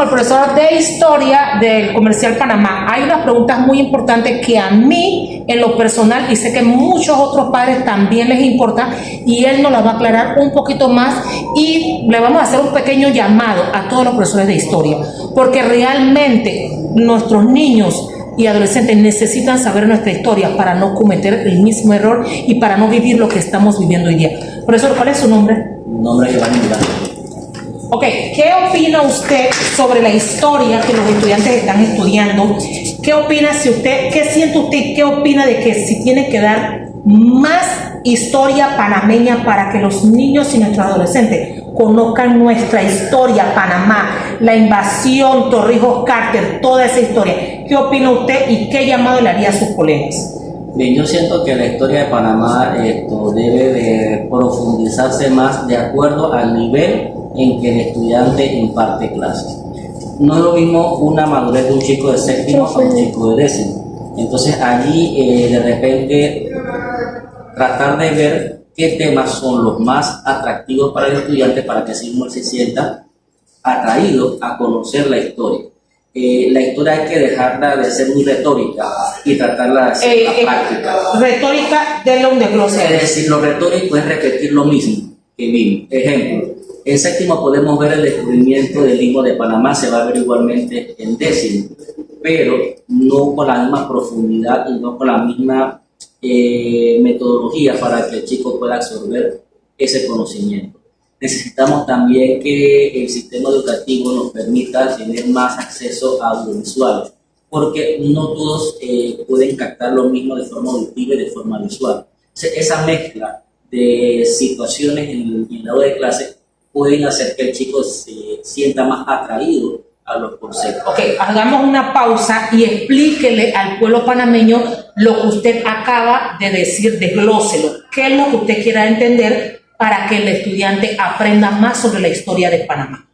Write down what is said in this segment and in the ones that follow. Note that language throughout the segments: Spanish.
con el profesor de Historia del Comercial Panamá. Hay unas preguntas muy importantes que a mí, en lo personal, y sé que muchos otros padres también les importa, y él nos las va a aclarar un poquito más, y le vamos a hacer un pequeño llamado a todos los profesores de Historia, porque realmente nuestros niños y adolescentes necesitan saber nuestra historia para no cometer el mismo error y para no vivir lo que estamos viviendo hoy día. Profesor, ¿cuál es su nombre? Mi nombre es Giovanni Milán. Ok, ¿qué opina usted sobre la historia que los estudiantes están estudiando? ¿Qué opina si usted, qué siente usted, qué opina de que si tiene que dar más historia panameña para que los niños y nuestros adolescentes conozcan nuestra historia, Panamá, la invasión, Torrijos Carter, toda esa historia? ¿Qué opina usted y qué llamado le haría a sus colegas? Bien, yo siento que la historia de Panamá debe de profundizarse más de acuerdo al nivel en que el estudiante imparte clases. No es lo mismo una madurez de un chico de séptimo a un chico de décimo. Entonces allí de repente tratar de ver qué temas son los más atractivos para el estudiante para que así uno se sienta atraído a conocer la historia. La historia hay que dejarla de ser muy retórica y tratarla de ser práctica. Retórica, denle un desglose. Es decir, lo retórico es repetir lo mismo que vimos. Ejemplo, en séptimo podemos ver el descubrimiento del Istmo de Panamá, se va a ver igualmente en décimo, pero no con la misma profundidad y no con la misma metodología para que el chico pueda absorber ese conocimiento. Necesitamos también que el sistema educativo nos permita tener más acceso a audiovisuales, porque no todos pueden captar lo mismo de forma auditiva y de forma visual. Esa mezcla de situaciones en el aula de clase pueden hacer que el chico se sienta más atraído a los conceptos. Ok, hagamos una pausa y explíquele al pueblo panameño lo que usted acaba de decir, desglóselo. ¿Qué es lo que usted quiera entender para que el estudiante aprenda más sobre la historia de Panamá?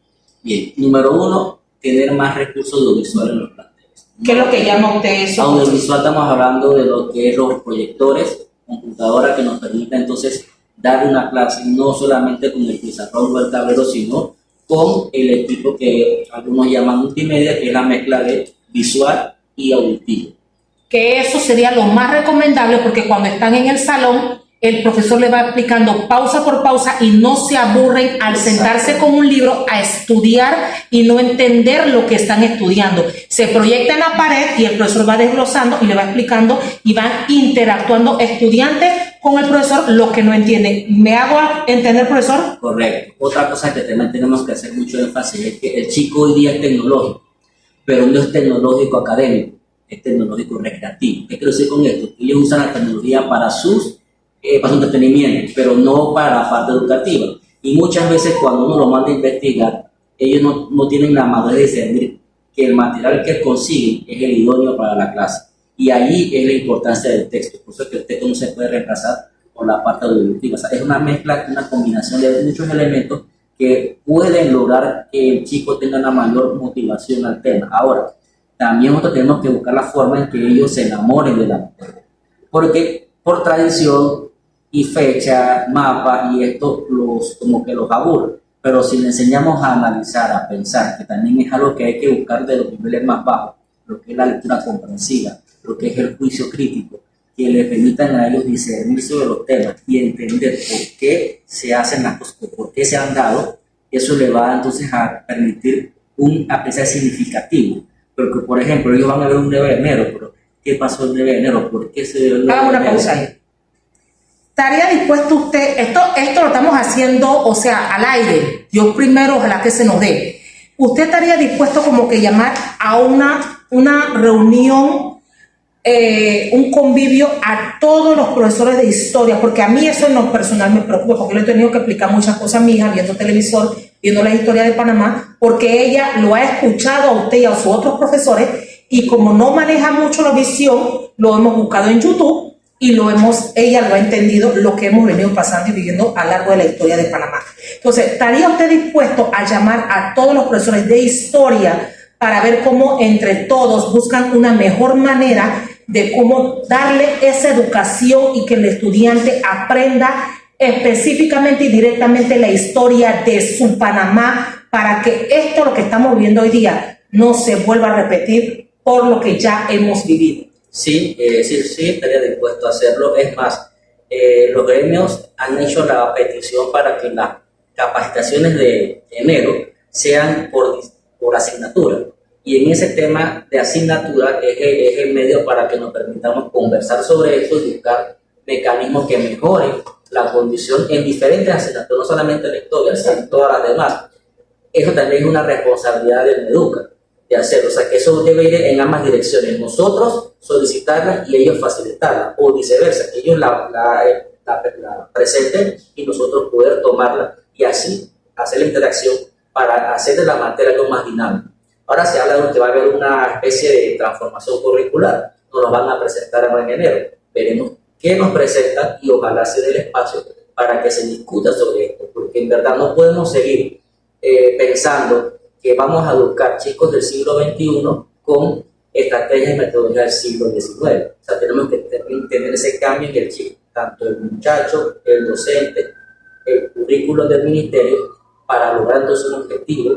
Bien, número uno, tener más recursos audiovisuales en los planteles. ¿Qué es lo que llama usted eso? Audiovisual, estamos hablando de lo que es los proyectores, computadora que nos permita entonces dar una clase no solamente con el pizarrón o el tablero, sino con el equipo que algunos llaman multimedia, que es la mezcla de visual y auditivo. Que eso sería lo más recomendable, porque cuando están en el salón, el profesor le va explicando pausa por pausa y no se aburren al sentarse con un libro a estudiar y no entender lo que están estudiando. Se proyecta en la pared y el profesor va desglosando y le va explicando y van interactuando estudiantes con el profesor lo que no entiende. ¿Me hago entender, profesor? Correcto. Otra cosa que también tenemos que hacer mucho énfasis es que el chico hoy día es tecnológico, pero no es tecnológico académico, es tecnológico recreativo. ¿Qué quiero decir con esto? Ellos usan la tecnología para su entretenimiento, pero no para la parte educativa. Y muchas veces cuando uno lo manda a investigar, ellos no tienen la madurez de discernir que el material que consiguen es el idóneo para la clase. Y ahí es la importancia del texto. Por eso es que el texto no se puede reemplazar por la parte auditiva. O sea, es una mezcla, una combinación de muchos elementos que pueden lograr que el chico tenga una mayor motivación al tema. Ahora, también nosotros tenemos que buscar la forma en que ellos se enamoren de la materia. Porque por tradición y fecha, mapas y esto como que los aburre. Pero si le enseñamos a analizar, a pensar, que también es algo que hay que buscar de los niveles más bajos, lo que es la lectura comprensiva, lo que es el juicio crítico, que le permitan a ellos discernir sobre los temas y entender por qué se hacen las cosas, por qué se han dado, eso le va entonces a permitir un aprendizaje significativo. Porque, por ejemplo, ellos van a ver un 9 de enero, pero ¿qué pasó el 9 de enero? ¿Por qué se dio el 9 de enero? Haga una pausa ahí. ¿Estaría dispuesto usted, esto lo estamos haciendo, o sea, al aire, yo primero ojalá que se nos dé, usted estaría dispuesto como que llamar a una reunión, un convivio a todos los profesores de historia? Porque a mí eso en lo personal me preocupa, porque le he tenido que explicar muchas cosas a mi hija viendo televisor, viendo la historia de Panamá, porque ella lo ha escuchado a usted y a sus otros profesores, y como no maneja mucho la visión, lo hemos buscado en YouTube, y ella lo ha entendido, lo que hemos venido pasando y viviendo a lo largo de la historia de Panamá. Entonces, ¿estaría usted dispuesto a llamar a todos los profesores de historia para ver cómo entre todos buscan una mejor manera de cómo darle esa educación y que el estudiante aprenda específicamente y directamente la historia de su Panamá para que esto, lo que estamos viviendo hoy día, no se vuelva a repetir por lo que ya hemos vivido? Sí, sí, estaría dispuesto a hacerlo. Es más, los gremios han hecho la petición para que las capacitaciones de enero sean por asignatura. Y en ese tema de asignatura es el medio para que nos permitamos conversar sobre eso y buscar mecanismos que mejoren la condición en diferentes asignaturas, no solamente la historia, sino en todas las demás. Eso también es una responsabilidad del MEDUCA de hacerlo, o sea que eso debe ir en ambas direcciones, nosotros solicitarla y ellos facilitarla, o viceversa, que ellos la presenten y nosotros poder tomarla y así hacer la interacción para hacer de la materia algo más dinámico. Ahora se habla de que va a haber una especie de transformación curricular, nos lo van a presentar en enero, veremos qué nos presentan y ojalá se dé el espacio para que se discuta sobre esto, porque en verdad no podemos seguir pensando que vamos a educar chicos del siglo XXI con estrategias y metodologías del siglo XIX. O sea, tenemos que tener ese cambio en el chip, tanto el muchacho, el docente, el currículo del ministerio, para lograr entonces un objetivo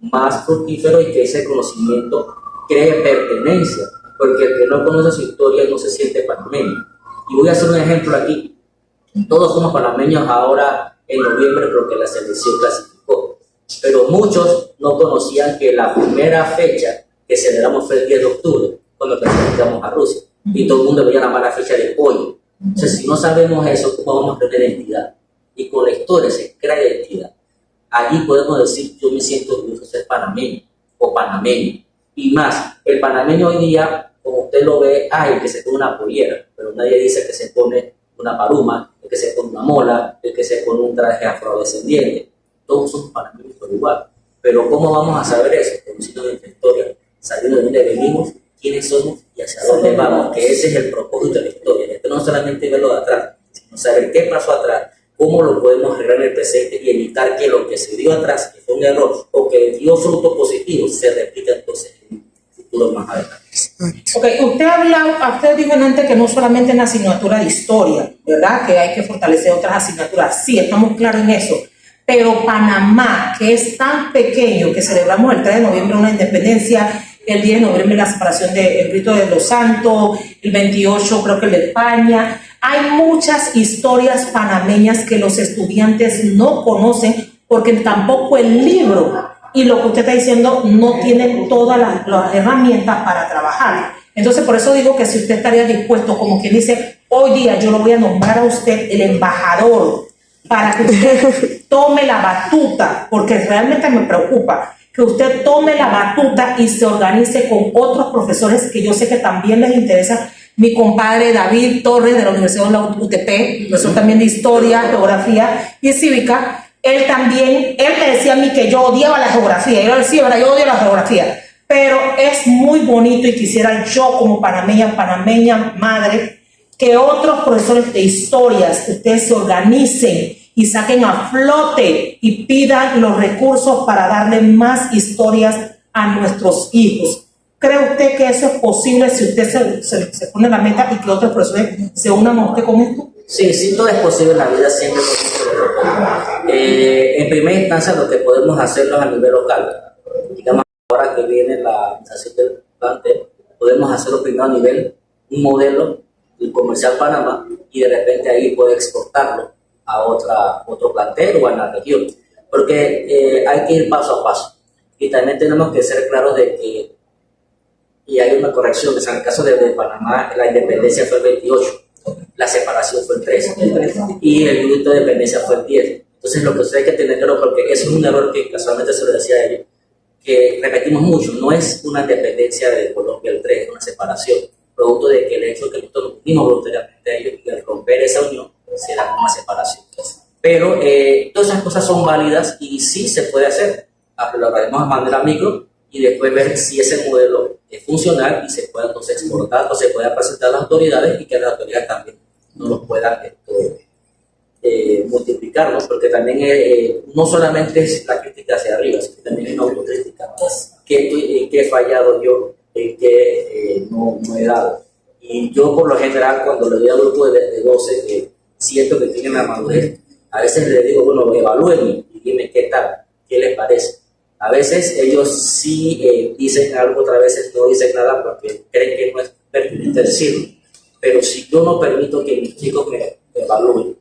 más fructífero y que ese conocimiento cree pertenencia, porque el que no conoce su historia no se siente panameño. Y voy a hacer un ejemplo aquí. Todos somos panameños ahora en noviembre porque la selección clasificó, pero muchos no conocían que la primera fecha que celebramos fue el 10 de octubre, cuando clasificamos a Rusia, y todo el mundo veía la mala fecha de pollo. Entonces, si no sabemos eso, ¿cómo vamos a tener identidad? Y con la historia se crea identidad. Allí podemos decir, yo me siento orgulloso de ser panameño o panameño. Y más, el panameño hoy día, como usted lo ve, hay el que se pone una pollera, pero nadie dice que se pone una paruma, el que se pone una mola, el que se pone un traje afrodescendiente. Todos somos panameños por igual. Pero ¿cómo vamos a saber eso? Conociendo nuestra historia, sabiendo de dónde venimos, quiénes somos y hacia dónde vamos, que ese es el propósito de la historia. Esto no solamente verlo de atrás, sino saber qué pasó atrás, cómo lo podemos arreglar en el presente y evitar que lo que se dio atrás, que fue un error o que dio frutos positivos, se repita entonces en un futuro más adelante. Ok, usted dijo antes que no solamente en la asignatura de historia, ¿verdad? Que hay que fortalecer otras asignaturas. Sí, estamos claros en eso. Pero Panamá, que es tan pequeño, que celebramos el 3 de noviembre una independencia, el 10 de noviembre la separación del Rito de los Santos, el 28 creo que el de España. Hay muchas historias panameñas que los estudiantes no conocen porque tampoco el libro y lo que usted está diciendo no tienen todas las herramientas para trabajar. Entonces, por eso digo que si usted estaría dispuesto, como quien dice, hoy día yo lo voy a nombrar a usted el embajador para que usted tome la batuta, porque realmente me preocupa que usted tome la batuta y se organice con otros profesores que yo sé que también les interesa. Mi compadre David Torres de la Universidad de la UTP, profesor también de Historia, Geografía y Cívica, él me decía a mí que yo odiaba la geografía. Yo le decía, ¿verdad? Yo odio la geografía, pero es muy bonito y quisiera yo como panameña madre, que otros profesores de historias, ustedes se organicen y saquen a flote y pidan los recursos para darle más historias a nuestros hijos. ¿Cree usted que eso es posible si usted se pone la meta y que otros profesores se unan a usted con esto? Sí, sí, todo es posible en la vida siempre. En primera instancia, lo que podemos hacerlo a nivel local. Digamos, ahora que viene la organización del plantel, podemos hacerlo primero a nivel, un modelo del comercial Panamá, y de repente ahí puede exportarlo a otro plantel o a la región. Porque hay que ir paso a paso. Y también tenemos que ser claros de que, y hay una corrección, que en el caso de Panamá, la independencia fue el 28. La separación fue el 13 y el grito de dependencia fue el 10. Entonces lo que usted hay que tener claro, porque es un error que casualmente se lo decía a ellos, que repetimos mucho, no es una independencia de Colombia el 3, es una separación, producto de que el hecho de que nosotros nos unimos voluntariamente a ellos y al romper esa unión se da una separación. Pero todas esas cosas son válidas y sí se puede hacer. Lo haremos de manera micro y después ver si ese modelo es funcional y se puede entonces exportar o se puede presentar a las autoridades y que las autoridades también no los puedan multiplicar, ¿no? Porque también no solamente es la crítica hacia arriba, sino que también es una autocrítica. ¿Qué he fallado yo? ¿Qué no he dado? Y yo por lo general cuando le doy a grupos de 12 que siento que tienen la madurez, a veces les digo, bueno, evalúenme y dime qué tal, qué les parece. A veces ellos sí dicen algo, otras veces no dicen nada porque creen que no es pertinente decirlo. Pero si yo no permito que mis chicos me evalúen,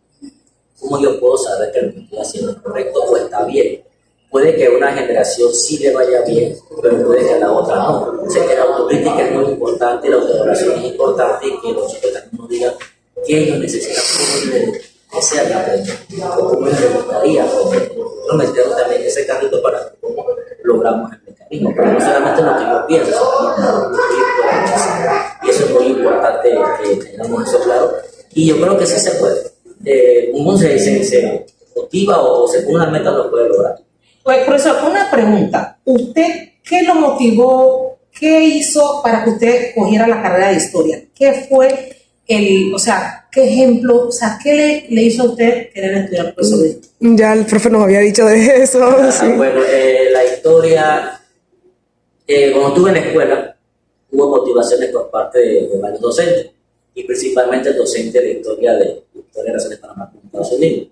¿cómo yo puedo saber que lo que estoy haciendo es correcto o está bien? Puede que a una generación sí le vaya bien, pero puede que a la otra no. O sea, que la autocrítica es muy importante, la autoevaluación es importante y que los chicos también nos digan qué ellos necesitan, cómo ellos desean aprender, o cómo les gustaría aprender. Nosotros metemos también ese carrito para cómo logramos el mecanismo, porque no solamente lo que yo pienso, sino lo que yo puedo hacer. Y eso es muy importante que tengamos eso claro. Y yo creo que sí se puede. Uno se motiva o se pone una meta, lo puede lograr. Pues, profesor, una pregunta. ¿Usted qué lo motivó? ¿Qué hizo para que usted cogiera la carrera de historia? ¿Qué fue qué ejemplo, qué le hizo a usted querer estudiar profesor de historia? Ya el profe nos había dicho de eso. Sí. Bueno, la historia, cuando estuve en la escuela, hubo motivaciones por parte de varios docentes, y principalmente el docente de historia de Relaciones Panamá con Estados Unidos,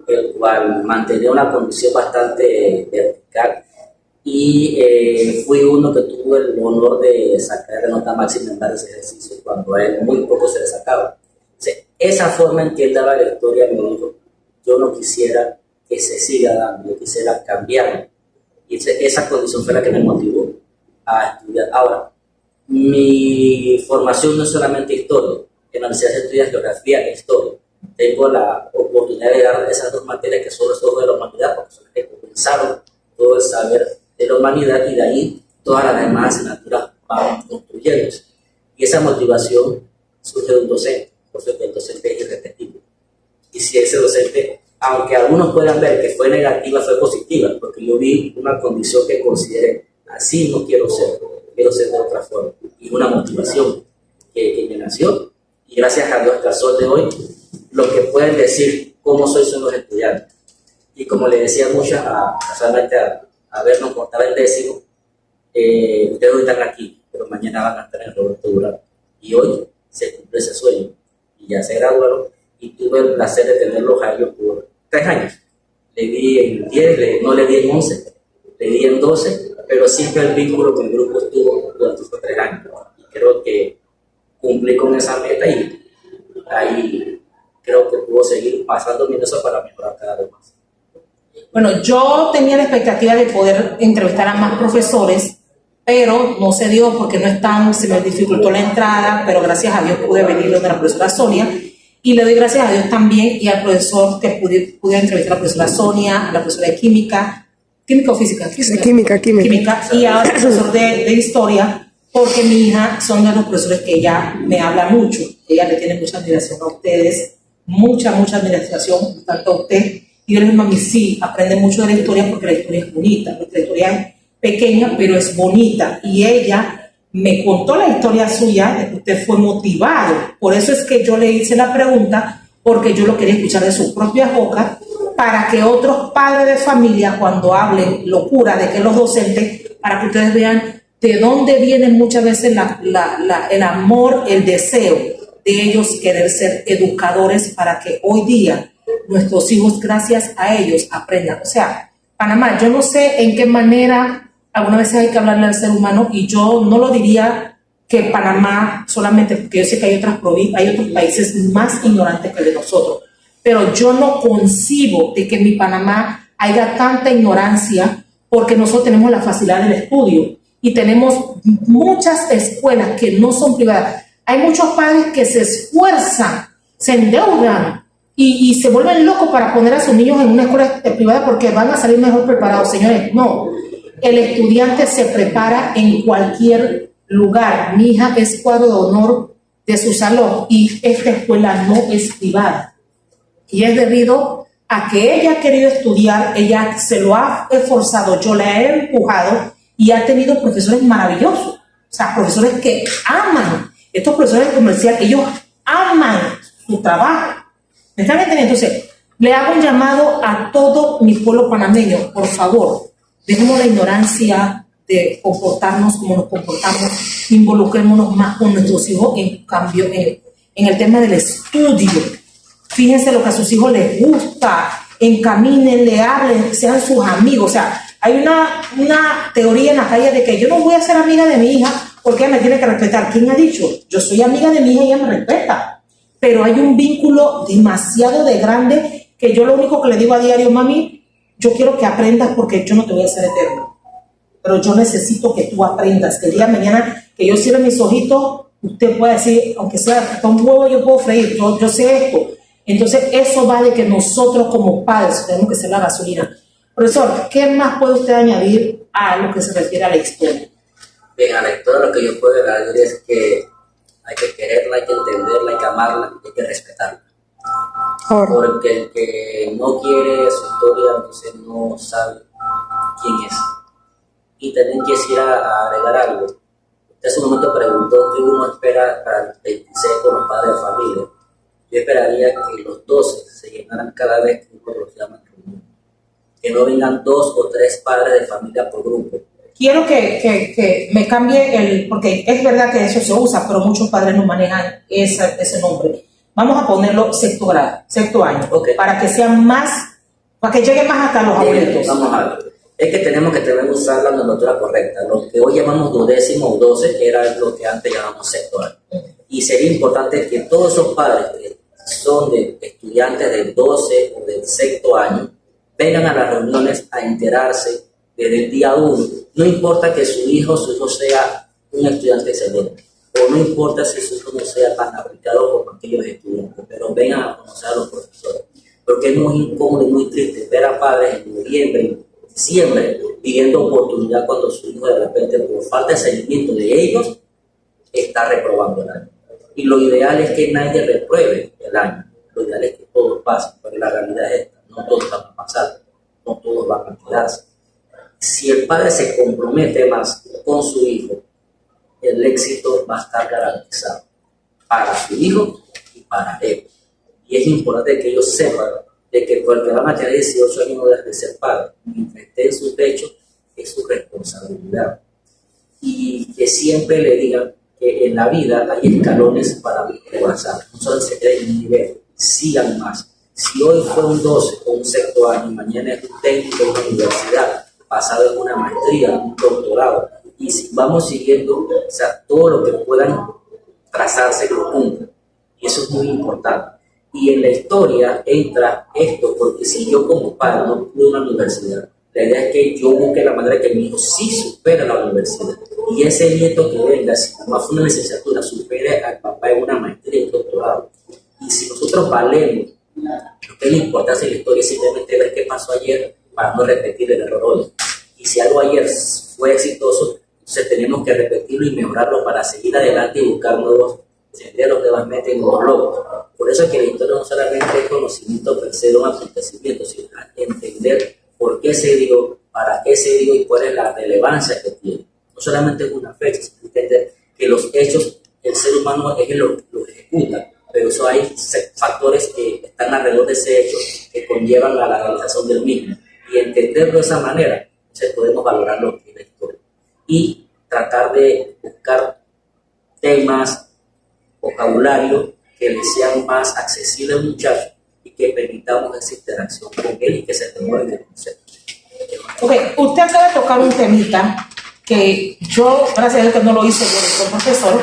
el cual mantenía una condición bastante vertical, y fui uno que tuvo el honor de sacar la nota máxima en varios ejercicios, cuando a él muy poco se le sacaba. Entonces, esa forma en que él daba la historia me dijo, yo no quisiera que se siga dando, yo quisiera cambiarlo. Y esa condición fue la que me motivó a estudiar. Ahora, mi formación no es solamente historia, en la universidad se estudia geografía e historia. Tengo la oportunidad de dar esas dos materias que son los ojos de la humanidad, porque son las que comenzaron todo el saber de la humanidad, y de ahí todas las demás asignaturas van construyéndose. Y esa motivación surge de un docente, porque el docente es irrepetible. Y si ese docente, aunque algunos puedan ver que fue negativa, fue positiva, porque yo vi una condición que consideré, así no quiero ser de otra forma, y una motivación que me nació, y gracias a Dios hasta el sol de hoy, lo que pueden decir cómo soy son los estudiantes. Y como le decía muchas, casualmente a vernos cortar el décimo, ustedes hoy están aquí, pero mañana van a estar en Roberto Durán. Y hoy se cumple ese sueño, y ya se graduaron, y tuve el placer de tenerlos a ellos por 3 años. Le di en 10, no le di en 11, le di en 12, pero siempre el vínculo con el grupo estuvo durante estos 3 años. Y creo que cumplí con esa meta, y ahí creo que puedo seguir pasando mi eso para mejorar cada vez más. Bueno, yo tenía la expectativa de poder entrevistar a más profesores, pero no se dio porque se me dificultó la entrada, pero gracias a Dios pude venir donde la profesora Sonia, y le doy gracias a Dios también y al profesor que pude entrevistar a la profesora Sonia, a la profesora de química o física. Química, y ahora el profesor de historia, porque mi hija son de los profesores que ella me habla mucho, ella le tiene mucha admiración a ustedes, mucha admiración, tanto a usted. Y yo le digo, mami, sí, aprende mucho de la historia porque la historia es bonita. Nuestra historia es pequeña, pero es bonita. Y ella me contó la historia suya, de que usted fue motivado. Por eso es que yo le hice la pregunta, porque yo lo quería escuchar de sus propias bocas, para que otros padres de familia, cuando hablen locura de que los docentes, para que ustedes vean de dónde viene muchas veces el amor, el deseo de ellos querer ser educadores, para que hoy día nuestros hijos, gracias a ellos, aprendan. O sea, Panamá, yo no sé en qué manera, algunas veces hay que hablarle al ser humano, y yo no lo diría que Panamá solamente, porque yo sé que hay otros países más ignorantes que el de nosotros, pero yo no concibo de que en mi Panamá haya tanta ignorancia, porque nosotros tenemos la facilidad del estudio y tenemos muchas escuelas que no son privadas. Hay muchos padres que se esfuerzan, se endeudan y se vuelven locos para poner a sus niños en una escuela privada porque van a salir mejor preparados. Señores, no. El estudiante se prepara en cualquier lugar. Mi hija es cuadro de honor de su salón y esta escuela no es privada. Y es debido a que ella ha querido estudiar, ella se lo ha esforzado, yo la he empujado y ha tenido profesores maravillosos. O sea, profesores que aman. Estos profesores comerciales, ellos aman su trabajo. ¿Me están entendiendo? Entonces, le hago un llamado a todo mi pueblo panameño, por favor, dejemos la ignorancia de comportarnos como nos comportamos, involucrémonos más con nuestros hijos en cambio, en el tema del estudio. Fíjense lo que a sus hijos les gusta, encamínenle, hablen, sean sus amigos. O sea, Hay una teoría en la calle de que yo no voy a ser amiga de mi hija porque ella me tiene que respetar. ¿Quién ha dicho? Yo soy amiga de mi hija y ella me respeta. Pero hay un vínculo demasiado de grande que yo lo único que le digo a diario, mami, yo quiero que aprendas porque yo no te voy a hacer eterno. Pero yo necesito que tú aprendas. Que el día de mañana que yo cierre mis ojitos, usted pueda decir, aunque sea con un huevo yo puedo freír, yo sé esto. Entonces eso va de que nosotros como padres tenemos que ser la gasolina. Profesor, ¿qué más puede usted añadir a lo que se refiere a la historia? Bien, a la historia lo que yo puedo añadir es que hay que quererla, hay que entenderla, hay que amarla, hay que respetarla. Ahora, Porque el que no quiere su historia, entonces no sabe quién es. Y también quisiera agregar algo. Usted hace un momento preguntó qué uno espera para el 26 con los padres de familia. Yo esperaría que los 12 se llenaran cada vez que uno los llama reunión. Que no vengan 2 o 3 padres de familia por grupo. Quiero que me cambie porque es verdad que eso se usa, pero muchos padres no manejan ese nombre. Vamos a ponerlo sexto grado, sexto año, Okay. para que sean más, para que lleguen más hasta los abuelitos. Vamos a ver. Es que tenemos que usar la nomenclatura correcta. Lo que hoy llamamos 12º o 12 era lo que antes llamamos sexto año. Y sería importante que todos esos padres que son de estudiantes del 12 o del sexto año vengan a las reuniones a enterarse desde el día 1. No importa que su hijo sea un estudiante excelente, o no importa si su hijo no sea tan aplicado como aquellos estudiantes, pero vengan a conocer a los profesores. Porque es muy incómodo y muy triste ver a padres en noviembre, diciembre, pidiendo oportunidad cuando su hijo de repente, por falta de seguimiento de ellos, está reprobando el año. Y lo ideal es que nadie repruebe el año. Lo ideal es que todos pasen, porque la realidad es esta. No todos van a pasar, no todos van a quedarse. Si el padre se compromete más con su hijo, el éxito va a estar garantizado para su hijo y para él. Y es importante que ellos sepan de que porque van a tener 18 años no dejan de ser padre. Mientras esté en su techo, es su responsabilidad. Y que siempre le digan que en la vida hay escalones para avanzar. No solo se queden en un nivel, sigan más. Si hoy fue un 12 o un sexto año, mañana es un técnico en una universidad, pasado en una maestría, un doctorado, y si vamos siguiendo, o sea, todo lo que puedan trazarse lo cumplan. Y eso es muy importante. Y en la historia entra esto, porque si yo como padre no pude una universidad, la idea es que yo busque la manera de que mi hijo sí supere la universidad. Y ese nieto que venga, si no fue una licenciatura, supere al papá en una maestría y un doctorado. Y si nosotros valemos lo que es la importancia de la historia, simplemente ver qué pasó ayer para no repetir el error hoy. Y si algo ayer fue exitoso, entonces tenemos que repetirlo y mejorarlo para seguir adelante y buscar nuevos senderos, nuevamente nuevos logros. Por eso es que la historia no solamente es conocimiento per se de un acontecimiento, sino entender por qué se dio, para qué se dio y cuál es la relevancia que tiene. No solamente es una fecha, sino entender que los hechos, el ser humano es el que los ejecuta, pero eso hay factores que están alrededor de ese hecho que conllevan a la realización del mismo. Y entenderlo de esa manera, entonces podemos valorar lo que es la historia. Y tratar de buscar temas, vocabulario que le sean más accesibles al muchacho y que permitamos esa interacción con él y que se demore el concepto. Ok, usted acaba de tocar un temita que yo, gracias a Dios que no lo hice yo, soy profesor,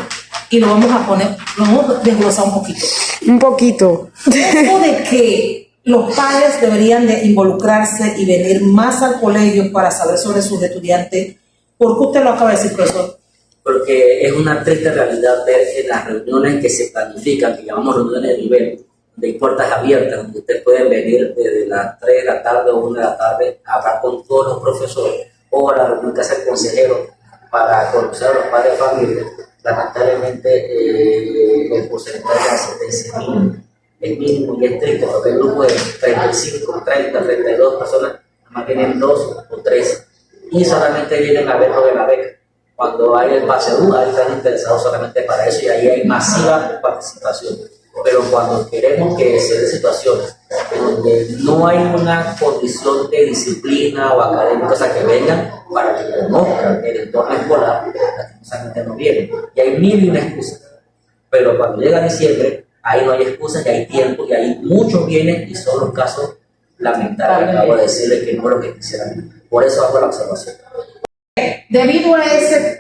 y lo vamos a desglosar un poquito. un poquito. Esto de que los padres deberían de involucrarse y venir más al colegio para saber sobre sus estudiantes. ¿Por qué usted lo acaba de decir, profesor? Porque es una triste realidad ver en las reuniones que se planifican, que llamamos reuniones de nivel, de puertas abiertas, donde ustedes pueden venir desde las 3 de la tarde o 1 de la tarde a hablar con todos los profesores, o a la reunión que hace el consejero para conocer a los padres de familia. Lamentablemente el porcentaje de asistencia es mínimo y estricto, porque el grupo de 35, 30, 32 personas más tienen 2 o 3 y solamente vienen a ver lo de la beca. Cuando hay el pase U, ahí están interesados solamente para eso y ahí hay masiva participación. Pero cuando queremos que se den situaciones donde no hay una condición de disciplina o académica, o sea, que vengan para que conozcan el entorno escolar, lastimosamente no vienen. Y hay mil y una excusas. Pero cuando llega diciembre, ahí no hay excusas, y hay tiempo, y ahí muchos vienen y son los casos lamentables. Acabo de decirles que no es lo que quisieran. Por eso hago la observación. Debido a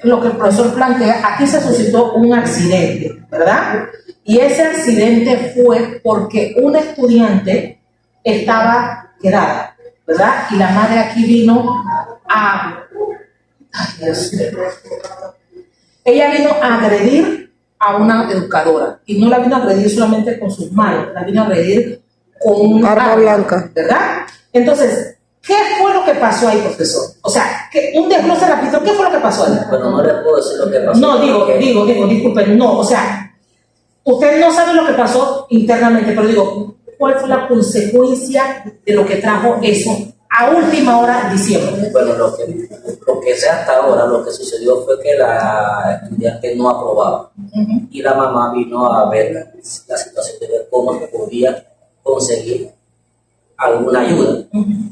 lo que el profesor plantea, aquí se suscitó un accidente, ¿verdad? Y ese accidente fue porque una estudiante estaba quedada, ¿verdad? Y la madre aquí vino a... Ay, Dios mío. Ella vino a agredir a una educadora. Y no la vino a agredir solamente con sus manos, la vino a agredir con un Arma blanca. ¿verdad? Entonces, ¿qué fue lo que pasó ahí, profesor? O sea, un desglose rápido, ¿qué fue lo que pasó ahí? Bueno, no le puedo decir lo que pasó. No, digo, disculpen, no, o sea, usted no sabe lo que pasó internamente, pero digo, ¿cuál fue la consecuencia de lo que trajo eso a última hora de diciembre? Bueno, lo que sé hasta ahora, lo que sucedió fue que la estudiante no aprobaba. Y la mamá vino a ver la situación de ver cómo podía conseguir alguna ayuda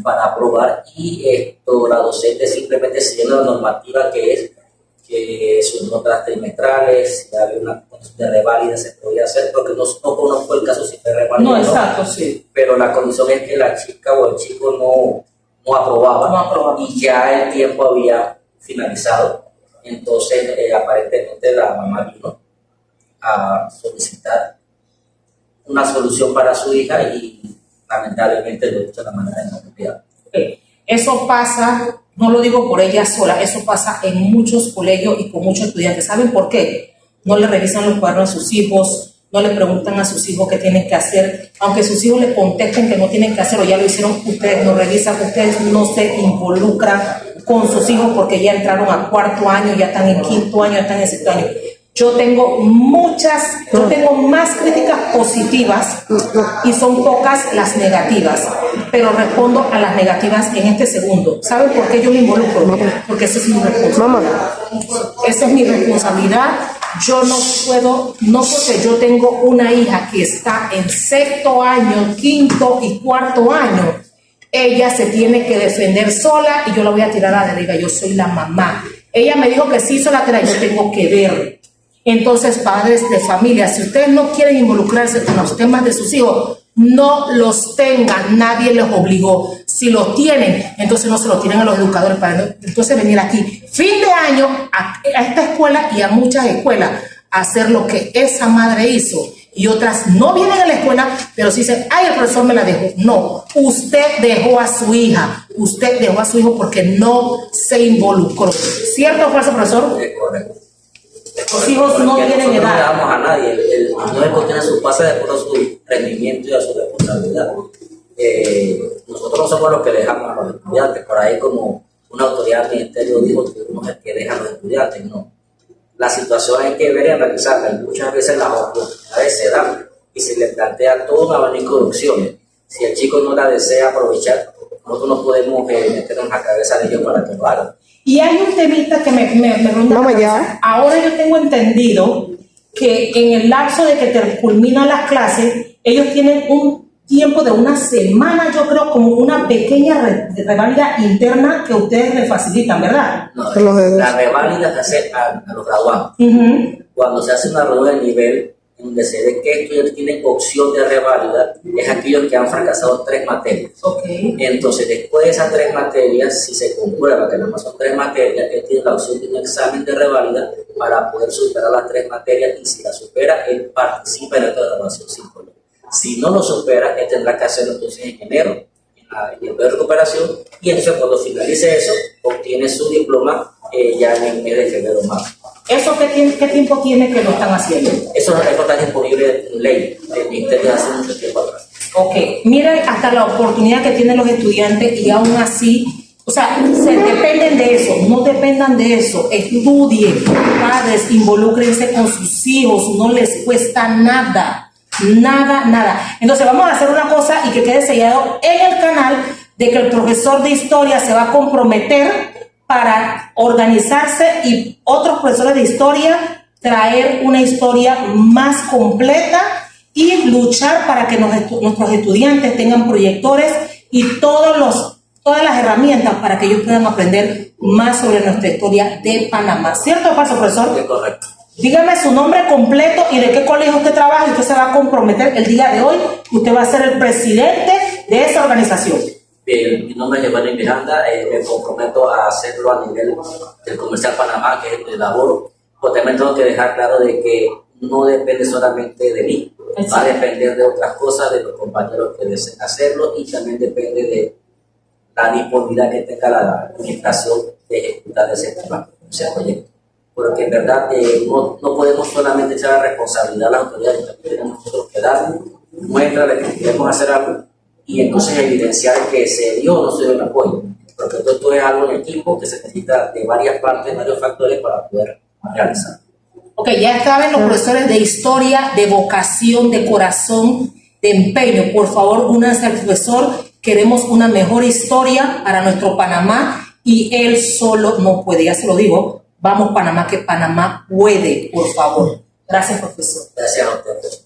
para aprobar, y la docente simplemente siguiendo la normativa que sus notas trimestrales, si había una condición de reválida se podía hacer, porque no conozco el caso si fue reválida. No, exacto, sí. Pero la condición es que la chica o el chico no aprobaba, y ya el tiempo había finalizado. Entonces aparentemente la mamá vino a solicitar una solución para su hija y lamentablemente lo hizo de la manera inapropiada. Eso pasa, no lo digo por ella sola, eso pasa en muchos colegios y con muchos estudiantes. ¿Saben por qué? No le revisan los cuadernos a sus hijos, no le preguntan a sus hijos qué tienen que hacer, aunque sus hijos le contesten que no tienen que hacer o ya lo hicieron, ustedes no revisan, ustedes no se involucran con sus hijos porque ya entraron a cuarto año, ya están en quinto año, ya están en sexto año. Yo tengo más críticas positivas y son pocas las negativas, pero respondo a las negativas en este segundo. ¿Saben por qué yo me involucro? Porque esa es mi responsabilidad. Esa es mi responsabilidad. Yo no puedo, no porque yo tengo una hija que está en sexto año, quinto y cuarto año, ella se tiene que defender sola y yo la voy a tirar a la deriva. Yo soy la mamá. Ella me dijo que sí hizo la tarea, yo tengo que ver. Entonces, padres de familia, si ustedes no quieren involucrarse con los temas de sus hijos, no los tengan, nadie les obligó. Si los tienen, entonces no se los tienen a los educadores para entonces venir aquí, fin de año, a esta escuela y a muchas escuelas, a hacer lo que esa madre hizo. Y otras no vienen a la escuela, pero sí dicen, ay, el profesor me la dejó. No, usted dejó a su hija, usted dejó a su hijo porque no se involucró. ¿Cierto o falso, profesor? Es correcto. Los hijos no tienen edad. No le damos a nadie, el niño tiene su pase de acuerdo a su rendimiento y a su responsabilidad. Nosotros no somos los que dejamos a los estudiantes, por ahí como una autoridad del ministerio dijo que uno es el que deja a los estudiantes, no. La situación hay que ver y analizarla, y muchas veces las oportunidades se dan y se le plantea todo un abanico de opciones. Si el chico no la desea aprovechar, nosotros no podemos meternos en la cabeza de ellos para que lo hagan. Y hay un temita que me ronda la cabeza. Ahora yo tengo entendido que en el lapso de que culminan las clases, ellos tienen un tiempo de una semana, yo creo, como una pequeña reválida interna que ustedes les facilitan, ¿verdad? No, la reválida se hace a los graduados. Cuando se hace una reunión de nivel, donde se ve que estudiantes tienen opción de reválida, es aquellos que han fracasado 3 materias. Entonces, después de esas 3 materias, si se comprueba que nada más son 3 materias, él tiene la opción de un examen de reválida para poder superar las 3 materias, y si la supera, él participa en la graduación sin problema. Si no lo supera, él tendrá que hacerlo entonces en enero, en el de recuperación, y entonces cuando finalice eso, obtiene su diploma ya en el mes de febrero o marzo. ¿Eso qué tiempo tiene que lo están haciendo? Eso está disponible en ley del ministerio hace mucho tiempo atrás. Ok, miren hasta la oportunidad que tienen los estudiantes y aún así, o sea, dependen de eso, no dependan de eso, estudien, padres, involúcrense con sus hijos, no les cuesta nada, nada. Entonces vamos a hacer una cosa y que quede sellado en el canal de que el profesor de historia se va a comprometer para organizarse y otros profesores de historia traer una historia más completa y luchar para que nuestros estudiantes tengan proyectores y todas las herramientas para que ellos puedan aprender más sobre nuestra historia de Panamá. ¿Cierto o falso, profesor? Es correcto. Dígame su nombre completo y de qué colegio usted trabaja, y usted se va a comprometer el día de hoy. Usted va a ser el presidente de esa organización. Bien, mi nombre es Giovanni Miranda, me comprometo a hacerlo a nivel del Comercial Panamá, que es el que laboro, pero también tengo que dejar claro de que no depende solamente de mí, va a depender de otras cosas, de los compañeros que deseen hacerlo, y también depende de la disponibilidad que tenga la administración de ejecutar ese proyecto. Porque en verdad no podemos solamente echar la responsabilidad a las autoridades, también tenemos nosotros que dar muestra de que queremos hacer algo y entonces evidenciar que se dio o no se dio el apoyo. Porque todo esto es algo en equipo que se necesita de varias partes, varios factores para poder realizar. Ok, ya estaban los profesores de historia, de vocación, de corazón, de empeño. Por favor, únanse al profesor. Queremos una mejor historia para nuestro Panamá y él solo no puede, ya se lo digo. Vamos Panamá, que Panamá puede, por favor. Gracias, profesor. Gracias a ustedes.